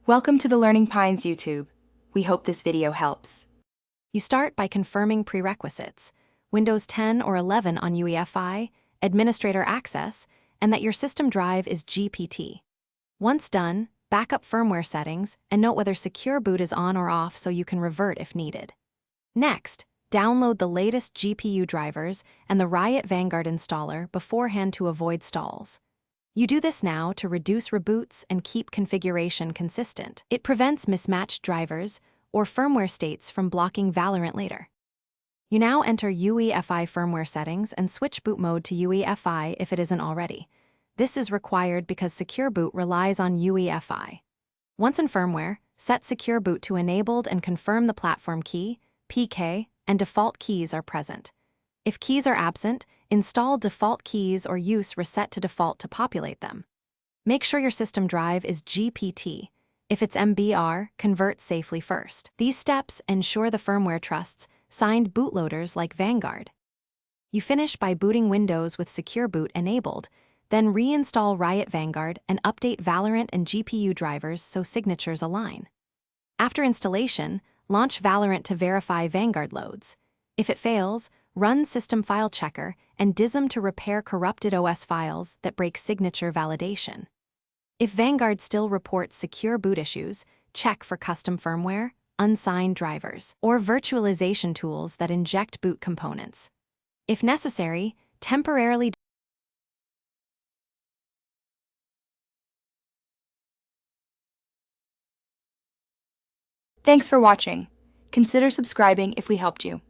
Welcome to the Learning Pines YouTube. We hope this video helps. You start by confirming prerequisites, Windows 10 or 11 on UEFI, administrator access, and that your system drive is GPT. Once done, back up firmware settings and note whether Secure Boot is on or off so you can revert if needed. Next, download the latest GPU drivers and the Riot Vanguard installer beforehand to avoid stalls. You do this now to reduce reboots and keep configuration consistent. It prevents mismatched drivers or firmware states from blocking Valorant later. You now enter UEFI firmware settings and switch boot mode to UEFI if it isn't already. This is required because Secure Boot relies on UEFI. Once in firmware, set Secure Boot to enabled and confirm the platform key, PK, and default keys are present. If keys are absent, install default keys or use reset to default to populate them. Make sure your system drive is GPT. If it's MBR, convert safely first. These steps ensure the firmware trusts signed bootloaders like Vanguard. You finish by booting Windows with Secure Boot enabled, then reinstall Riot Vanguard and update Valorant and GPU drivers so signatures align. After installation, launch Valorant to verify Vanguard loads. If it fails, run System File Checker and DISM to repair corrupted OS files that break signature validation. If Vanguard still reports Secure Boot issues, check for custom firmware, unsigned drivers, or virtualization tools that inject boot components. If necessary, temporarily Thanks for watching. Consider subscribing if we helped you.